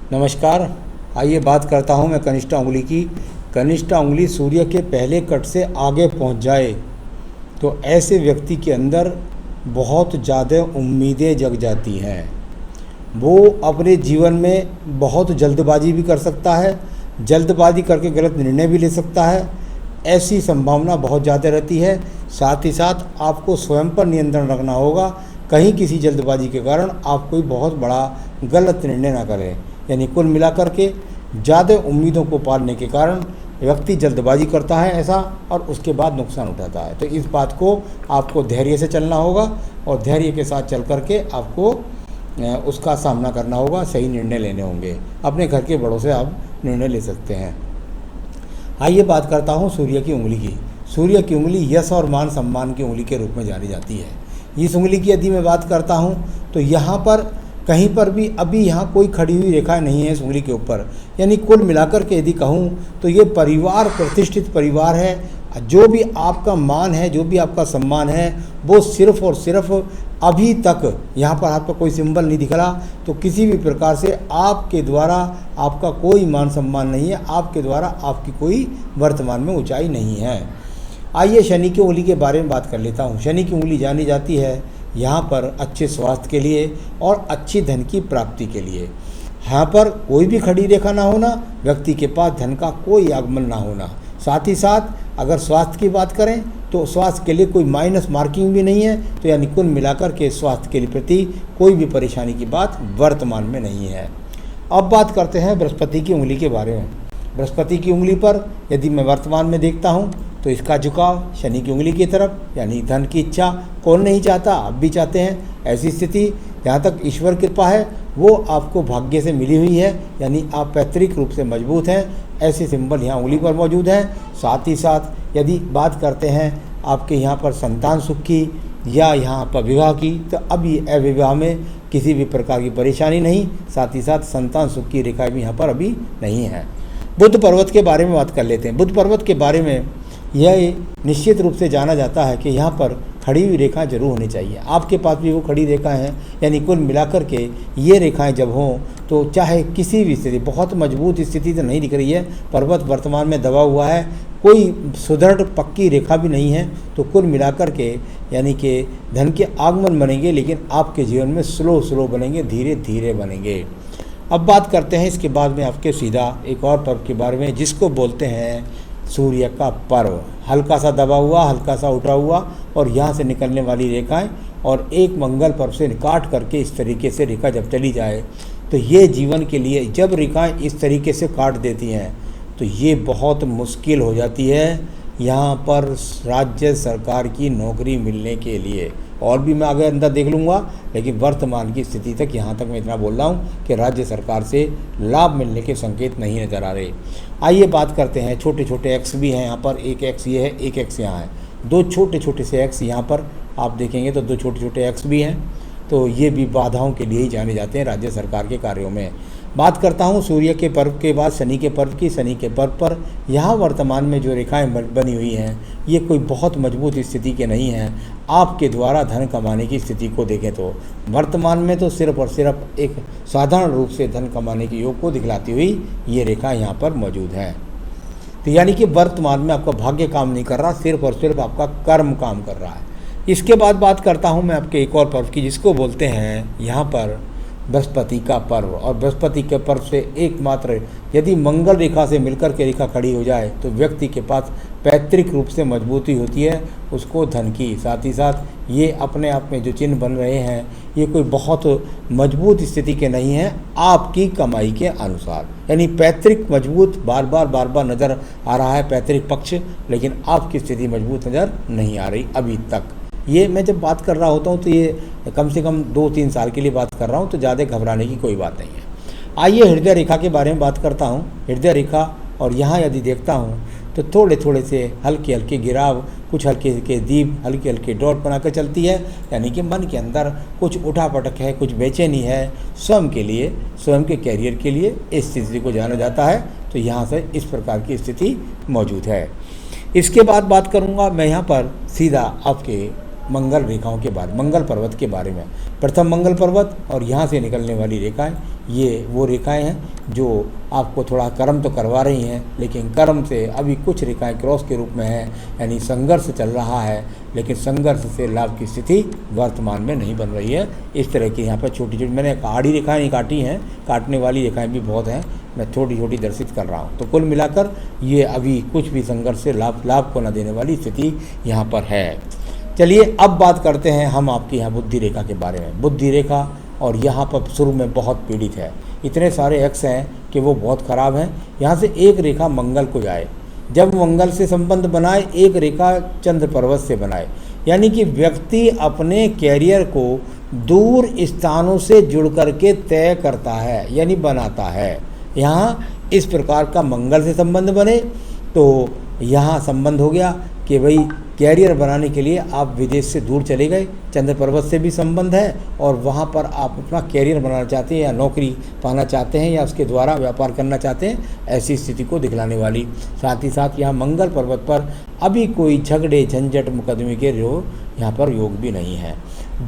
नमस्कार। आइए बात करता हूँ मैं कनिष्ठा उंगली की। कनिष्ठा उंगली सूर्य के पहले कट से आगे पहुँच जाए तो ऐसे व्यक्ति के अंदर बहुत ज़्यादा उम्मीदें जग जाती हैं। वो अपने जीवन में बहुत जल्दबाजी भी कर सकता है, जल्दबाजी करके गलत निर्णय भी ले सकता है। ऐसी संभावना बहुत ज़्यादा रहती है। साथ ही साथ आपको स्वयं पर नियंत्रण रखना होगा, कहीं किसी जल्दबाजी के कारण आप कोई बहुत बड़ा गलत निर्णय ना करें। यानी कुल मिलाकर के ज़्यादा उम्मीदों को पालने के कारण व्यक्ति जल्दबाजी करता है ऐसा, और उसके बाद नुकसान उठाता है। तो इस बात को आपको धैर्य से चलना होगा और धैर्य के साथ चल करके आपको उसका सामना करना होगा, सही निर्णय लेने होंगे। अपने घर के बड़ों से आप निर्णय ले सकते हैं। आइए बात करता हूँ सूर्य की उंगली की। सूर्य की उंगली यश और मान सम्मान की उंगली के रूप में जानी जाती है। इस उंगली की यदि मैं बात करता हूँ तो यहाँ पर कहीं पर भी अभी यहाँ कोई खड़ी हुई रेखा नहीं है इस उंगली के ऊपर। यानी कुल मिलाकर के यदि कहूँ तो ये परिवार प्रतिष्ठित परिवार है। जो भी आपका मान है, जो भी आपका सम्मान है, वो सिर्फ़ और सिर्फ अभी तक यहाँ पर हाथ पर कोई सिंबल नहीं दिख रहा, तो किसी भी प्रकार से आपके द्वारा आपका कोई मान सम्मान नहीं है, आपके द्वारा आपकी कोई वर्तमान में ऊंचाई नहीं है। आइए शनि की उंगली के बारे में बात कर लेता हूँ। शनि की उंगली जानी जाती है यहाँ पर अच्छे स्वास्थ्य के लिए और अच्छी धन की प्राप्ति के लिए। यहाँ पर कोई भी खड़ी रेखा ना होना, व्यक्ति के पास धन का कोई आगमन ना होना। साथ ही साथ अगर स्वास्थ्य की बात करें तो स्वास्थ्य के लिए कोई माइनस मार्किंग भी नहीं है। तो यानी कुल मिलाकर के स्वास्थ्य के प्रति कोई भी परेशानी की बात वर्तमान में नहीं है। अब बात करते हैं बृहस्पति की उंगली के बारे में। बृहस्पति की उंगली पर यदि मैं वर्तमान में देखता हूँ तो इसका झुकाव शनि की उंगली की तरफ, यानी धन की इच्छा कौन नहीं चाहता, आप भी चाहते हैं। ऐसी स्थिति जहाँ तक ईश्वर कृपा है वो आपको भाग्य से मिली हुई है, यानी आप पैतृक रूप से मजबूत हैं। ऐसे सिंबल यहाँ उंगली पर मौजूद हैं। साथ ही साथ यदि बात करते हैं आपके यहाँ पर संतान सुख की या यहाँ पर विवाह की, तो अभी अविवाह में किसी भी प्रकार की परेशानी नहीं। साथ ही साथ संतान सुख की रेखा भी यहाँ पर अभी नहीं है। बुध पर्वत के बारे में बात कर लेते हैं। बुध पर्वत के बारे में यह निश्चित रूप से जाना जाता है कि यहाँ पर खड़ी हुई रेखाएं जरूर होनी चाहिए। आपके पास भी वो खड़ी रेखाएं हैं, यानी कुल मिलाकर के ये रेखाएं जब हों तो चाहे किसी भी स्थिति, बहुत मजबूत स्थिति तो नहीं दिख रही है, पर्वत वर्तमान में दबा हुआ है, कोई सुदृढ़ पक्की रेखा भी नहीं है, तो कुल मिलाकर के यानी कि धन के आगमन बनेंगे, लेकिन आपके जीवन में स्लो बनेंगे, धीरे धीरे बनेंगे। अब बात करते हैं इसके बाद में आपके सीधा एक और पर्व के बारे में, जिसको बोलते हैं सूर्य का पर्व। हल्का सा दबा हुआ, हल्का सा उठा हुआ, और यहाँ से निकलने वाली रेखाएं, और एक मंगल पर्व से काट करके इस तरीके से रेखा जब चली जाए तो ये जीवन के लिए, जब रेखाएं इस तरीके से काट देती हैं तो ये बहुत मुश्किल हो जाती है यहाँ पर राज्य सरकार की नौकरी मिलने के लिए। और भी मैं आगे अंदर देख लूँगा, लेकिन वर्तमान की स्थिति तक यहाँ तक मैं इतना बोल रहा हूँ कि राज्य सरकार से लाभ मिलने के संकेत नहीं नज़र आ रहे। आइए बात करते हैं, छोटे छोटे एक्स भी हैं यहाँ पर। एक एक्स ये है, एक एक्स यहाँ है, दो छोटे छोटे से एक्स यहाँ पर आप देखेंगे तो दो छोटे छोटे एक्स भी हैं। तो ये भी बाधाओं के लिए ही जाने जाते हैं राज्य सरकार के कार्यों में। बात करता हूँ सूर्य के पर्व के बाद शनि के पर्व की। शनि के पर्व पर यहाँ वर्तमान में जो रेखाएं बनी हुई हैं ये कोई बहुत मजबूत स्थिति के नहीं हैं। आपके द्वारा धन कमाने की स्थिति को देखें तो वर्तमान में तो सिर्फ और सिर्फ एक साधारण रूप से धन कमाने के योग को दिखलाती हुई ये रेखा यहाँ पर मौजूद हैं। तो यानी कि वर्तमान में आपका भाग्य काम नहीं कर रहा, सिर्फ और सिर्फ आपका कर्म काम कर रहा है। इसके बाद बात करता हूँ मैं आपके एक और पर्व की, जिसको बोलते हैं यहाँ पर बृहस्पति का पर्व। और बृहस्पति के पर्व से एकमात्र यदि मंगल रेखा से मिलकर के रेखा खड़ी हो जाए तो व्यक्ति के पास पैतृक रूप से मजबूती होती है, उसको धन की। साथ ही साथ ये अपने आप में जो चिन्ह बन रहे हैं ये कोई बहुत मजबूत स्थिति के नहीं हैं आपकी कमाई के अनुसार। यानी पैतृक मजबूत बार बार नज़र आ रहा है पैतृक पक्ष, लेकिन आपकी स्थिति मजबूत नज़र नहीं आ रही अभी तक। ये मैं जब बात कर रहा होता हूँ तो ये कम से कम 2-3 साल के लिए बात कर रहा हूँ, तो ज़्यादा घबराने की कोई बात नहीं है। आइए हृदय रेखा के बारे में बात करता हूँ। हृदय रेखा, और यहाँ यदि देखता हूँ तो थोड़े से हल्के गिराव, कुछ हल्के दीप, हल्के डॉट बनाकर चलती है। यानी कि मन के अंदर कुछ उठापटक है, कुछ बेचैनी है स्वयं के लिए, स्वयं के कैरियर के लिए, इस स्थिति को जाना जाता है। तो यहाँ से इस प्रकार की स्थिति मौजूद है। इसके बाद बात करूँगा मैं यहाँ पर सीधा आपके मंगल रेखाओं के बारे, मंगल पर्वत के बारे में। प्रथम मंगल पर्वत और यहाँ से निकलने वाली रेखाएं, ये वो रेखाएं हैं जो आपको थोड़ा कर्म तो करवा रही हैं, लेकिन कर्म से अभी कुछ रेखाएं क्रॉस के रूप में हैं, यानी संघर्ष चल रहा है, लेकिन संघर्ष से लाभ की स्थिति वर्तमान में नहीं बन रही है। इस तरह की यहाँ पर छोटी छोटी मैंने आड़ी रेखाएँ नहीं काटी हैं, काटने वाली रेखाएँ भी बहुत हैं, मैं छोटी छोटी दर्शित कर रहा हूँ। तो कुल मिलाकर ये अभी कुछ भी संघर्ष से लाभ को न देने वाली स्थिति यहाँ पर है। चलिए अब बात करते हैं हम आपकी यहाँ बुद्धि रेखा के बारे में। बुद्धि रेखा और यहाँ पर शुरू में बहुत पीड़ित है, इतने सारे एक्स हैं कि वो बहुत ख़राब हैं। यहाँ से एक रेखा मंगल को जाए, जब मंगल से संबंध बनाए, एक रेखा चंद्र पर्वत से बनाए, यानी कि व्यक्ति अपने कैरियर को दूर स्थानों से जुड़ करके तय करता है, यानी बनाता है। यहाँ इस प्रकार का मंगल से संबंध बने तो यहाँ संबंध हो गया कि भाई कैरियर बनाने के लिए आप विदेश से दूर चले गए, चंद्र पर्वत से भी संबंध है, और वहाँ पर आप अपना कैरियर बनाना चाहते हैं या नौकरी पाना चाहते हैं या उसके द्वारा व्यापार करना चाहते हैं, ऐसी स्थिति को दिखलाने वाली। साथ ही साथ यहाँ मंगल पर्वत पर अभी कोई झगड़े झंझट मुकदमे के यहाँ पर योग भी नहीं है।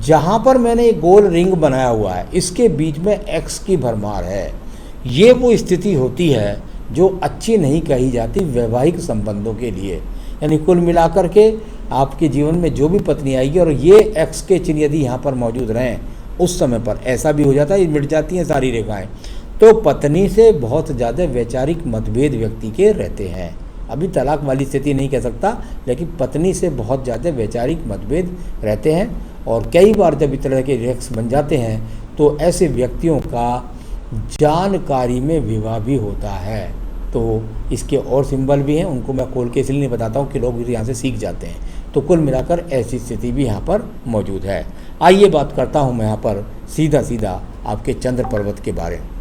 जहाँ पर मैंने एक गोल रिंग बनाया हुआ है, इसके बीच में एक्स की भरमार है। ये वो स्थिति होती है जो अच्छी नहीं कही जाती वैवाहिक संबंधों के लिए, यानी कुल मिलाकर के आपके जीवन में जो भी पत्नी आएगी और ये एक्स के चिन्ह यदि यहाँ पर मौजूद रहें, उस समय पर ऐसा भी हो जाता है, ये मिट जाती हैं सारी रेखाएं। तो पत्नी से बहुत ज़्यादा वैचारिक मतभेद व्यक्ति के रहते हैं। अभी तलाक वाली स्थिति नहीं कह सकता, लेकिन पत्नी से बहुत ज़्यादा वैचारिक मतभेद रहते हैं। और कई बार जब इस तरह के रेक्स बन जाते हैं तो ऐसे व्यक्तियों का जानकारी में विवाह भी होता है। तो इसके और सिंबल भी हैं, उनको मैं खोल के इसलिए नहीं बताता हूँ कि लोग यहाँ से सीख जाते हैं। तो कुल मिलाकर ऐसी स्थिति भी यहाँ पर मौजूद है। आइए बात करता हूँ मैं यहाँ पर सीधा आपके चंद्र पर्वत के बारे में।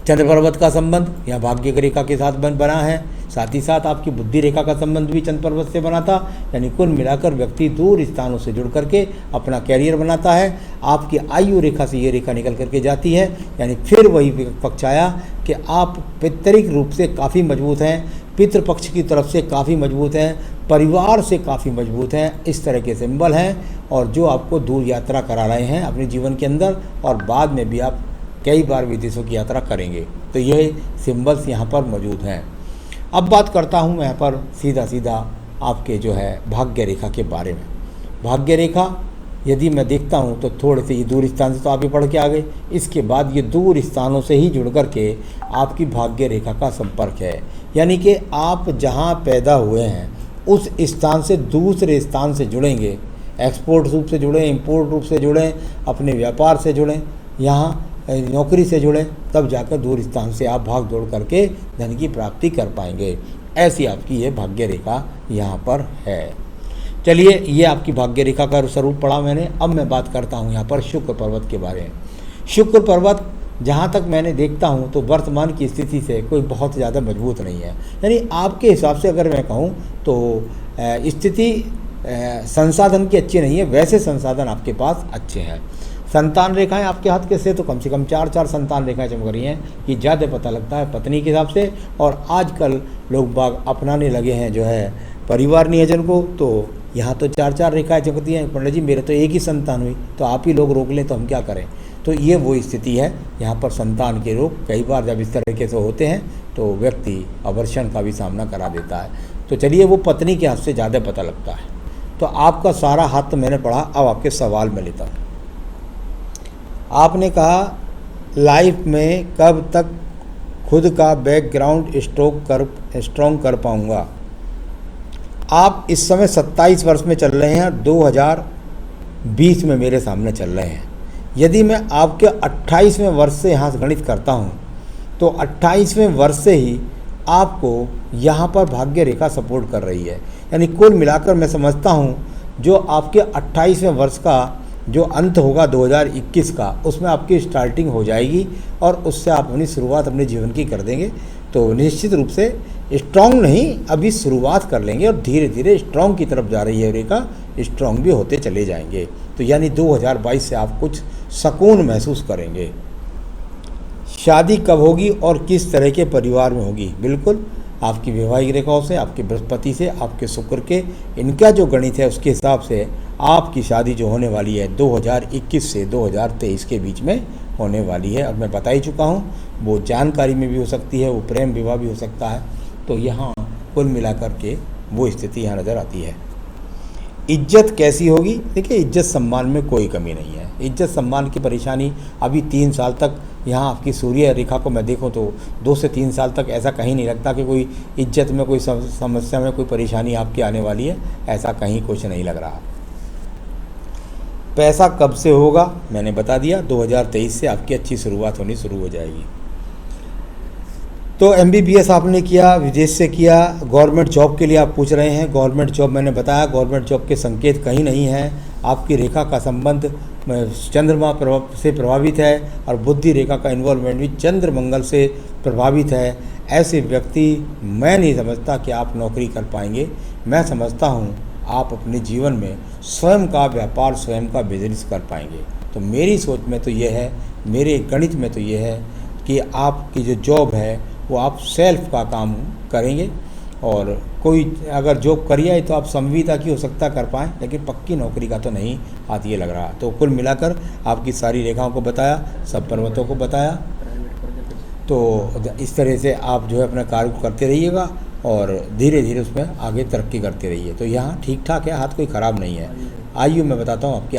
चंद्र पर्वत का संबंध यहाँ भाग्य रेखा के साथ बना है, साथ ही साथ आपकी बुद्धि रेखा का संबंध भी चंद्र पर्वत से बना था। यानी कुल मिलाकर व्यक्ति दूर स्थानों से जुड़ करके अपना कैरियर बनाता है। आपकी आयु रेखा से ये रेखा निकल करके जाती है, यानी फिर वही पक्ष आया कि आप पितरिक रूप से काफ़ी मजबूत हैं, पितृपक्ष की तरफ से काफ़ी मजबूत हैं, परिवार से काफ़ी मजबूत हैं। इस तरह के सिंबल हैं और जो आपको दूर यात्रा करा रहे हैं अपने जीवन के अंदर, और बाद में भी आप कई बार विदेशों की यात्रा करेंगे। तो ये सिंबल्स यहाँ पर मौजूद हैं। अब बात करता हूँ मैं यहाँ पर सीधा आपके जो है भाग्य रेखा के बारे में। भाग्य रेखा यदि मैं देखता हूँ तो थोड़े से ये दूर स्थान से तो आप ही पढ़ के आ गए, इसके बाद ये दूर स्थानों से ही जुड़ कर के आपकी भाग्य रेखा का संपर्क है। यानी कि आप जहाँ पैदा हुए हैं उस स्थान से दूसरे स्थान से जुड़ेंगे, एक्सपोर्ट रूप से जुड़ें, इंपोर्ट रूप से जुड़ें, अपने व्यापार से जुड़ें, यहाँ नौकरी से जुड़ें, तब जाकर दूर स्थान से आप भाग दौड़ करके धन की प्राप्ति कर पाएंगे। ऐसी आपकी ये भाग्य रेखा यहाँ पर है। चलिए, ये आपकी भाग्य रेखा का स्वरूप पढ़ा मैंने। अब मैं बात करता हूँ यहाँ पर शुक्र पर्वत के बारे में। शुक्र पर्वत जहाँ तक मैंने देखता हूँ तो वर्तमान की स्थिति से कोई बहुत ज़्यादा मजबूत नहीं है। यानी आपके हिसाब से अगर मैं कहूँ तो स्थिति संसाधन की अच्छी नहीं है, वैसे संसाधन आपके पास अच्छे हैं। संतान रेखाएं आपके हाथ के से तो कम 4 संतान रेखाएं चमक रही हैं, ये ज़्यादा पता लगता है पत्नी के हिसाब से। और आजकल लोग बाग अपनाने लगे हैं जो है परिवार नियोजन को, तो यहाँ तो 4 रेखाएं चमकती हैं। पंडित जी मेरे तो एक ही संतान हुई, तो आप ही लोग रोक लें तो हम क्या करें। तो ये वो स्थिति है यहाँ पर संतान के रोग कई बार जब इस तरीके से होते हैं तो व्यक्ति अवर्षण का भी सामना करा देता है। तो चलिए, वो पत्नी के हाथ से ज़्यादा पता लगता है। तो आपका सारा हाथ तो मैंने पढ़ा, अब आपके सवाल में लेता हूँ। आपने कहा लाइफ में कब तक खुद का बैकग्राउंड स्ट्रॉन्ग कर पाऊँगा। आप इस समय 27 वर्ष में चल रहे हैं, 2020 में मेरे सामने चल रहे हैं। यदि मैं आपके 28वें वर्ष से यहाँ से गणित करता हूँ तो 28वें वर्ष से ही आपको यहाँ पर भाग्य रेखा सपोर्ट कर रही है। यानी कुल मिलाकर मैं समझता हूँ जो आपके 28वें वर्ष का जो अंत होगा 2021 का, उसमें आपकी स्टार्टिंग हो जाएगी और उससे आप अपनी शुरुआत अपने जीवन की कर देंगे। तो निश्चित रूप से स्ट्रॉन्ग नहीं, अभी शुरुआत कर लेंगे और धीरे धीरे स्ट्रॉन्ग की तरफ जा रही है रेखा, स्ट्रॉन्ग भी होते चले जाएंगे। तो यानी 2022 से आप कुछ सुकून महसूस करेंगे। शादी कब होगी और किस तरह के परिवार में होगी। बिल्कुल आपकी वैवाहिक रेखाओं से, आपके बृहस्पति से, आपके शुक्र के, इनका जो गणित है उसके हिसाब से आपकी शादी जो होने वाली है 2021 से 2023 के बीच में होने वाली है। और मैं बता ही चुका हूँ, वो जानकारी में भी हो सकती है, वो प्रेम विवाह भी हो सकता है। तो यहाँ कुल मिलाकर के वो स्थिति यहाँ नज़र आती है। इज्जत कैसी होगी? देखिए, इज्जत सम्मान में कोई कमी नहीं है। इज्जत सम्मान की परेशानी अभी 3 साल तक यहाँ आपकी सूर्य रेखा को मैं देखूँ तो 2 से 3 साल तक ऐसा कहीं नहीं लगता कि कोई इज्जत में कोई समस्या में कोई परेशानी आपकी आने वाली है, ऐसा कहीं कुछ नहीं लग रहा। पैसा कब से होगा? मैंने बता दिया, 2023 से आपकी अच्छी शुरुआत होनी शुरू हो जाएगी। तो MBBS आपने किया, विदेश से किया, गवर्नमेंट जॉब के लिए आप पूछ रहे हैं। गवर्नमेंट जॉब मैंने बताया, गवर्नमेंट जॉब के संकेत कहीं नहीं हैं। आपकी रेखा का संबंध चंद्रमा से प्रभावित है और बुद्धि रेखा का इन्वॉल्वमेंट भी चंद्र मंगल से प्रभावित है। ऐसे व्यक्ति मैं नहीं समझता कि आप नौकरी कर पाएंगे। मैं समझता हूँ आप अपने जीवन में स्वयं का व्यापार, स्वयं का बिजनेस कर पाएंगे। तो मेरी सोच में तो यह है, मेरे गणित में तो यह है कि आपकी जो जॉब है वो आप सेल्फ का काम करेंगे। और कोई अगर जॉब करिए है तो आप संविदा की हो सकता कर पाएँ, लेकिन पक्की नौकरी का तो नहीं आती है लग रहा। तो कुल मिलाकर आपकी सारी रेखाओं को बताया, सब पर्वतों को बताया। तो इस तरह से आप जो है अपना कार्य करते रहिएगा और धीरे धीरे उसमें आगे तरक्की करते रहिए। तो यहाँ ठीक ठाक है, हाथ कोई ख़राब नहीं है। आयु मैं बताता हूँ, आपकी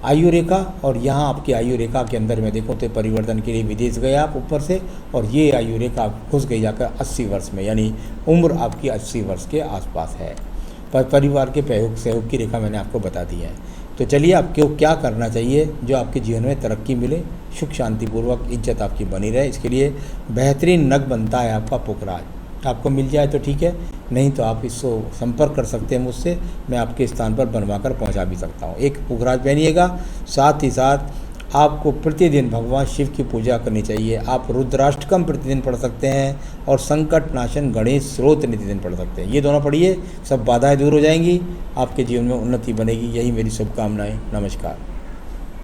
आयु रेखा और यहाँ आपकी आयु रेखा के अंदर मैं देखूँ तो परिवर्तन के लिए विदेश गए आप ऊपर से, और ये आयु रेखा घुस गई जाकर 80 वर्ष में, यानी उम्र आपकी 80 वर्ष के आसपास है। पर परिवार के सहयोग की रेखा मैंने आपको बता दी है। तो चलिए, आपको क्या करना चाहिए जो आपके जीवन में तरक्की मिले, सुख शांतिपूर्वक इज्जत आपकी बनी रहे। इसके लिए बेहतरीन नग बनता है आपका पुखराज। आपको मिल जाए तो ठीक है, नहीं तो आप इसको संपर्क कर सकते हैं मुझसे, मैं आपके स्थान पर बनवा कर पहुँचा भी सकता हूँ। एक पुखराज पहनिएगा। साथ ही साथ आपको प्रतिदिन भगवान शिव की पूजा करनी चाहिए। आप रुद्राष्टकम प्रतिदिन पढ़ सकते हैं और संकट नाशन गणेश स्रोत नित्यदिन पढ़ सकते हैं। ये दोनों पढ़िए, सब बाधाएं दूर हो जाएंगी, आपके जीवन में उन्नति बनेगी। यही मेरी शुभकामनाएं। नमस्कार।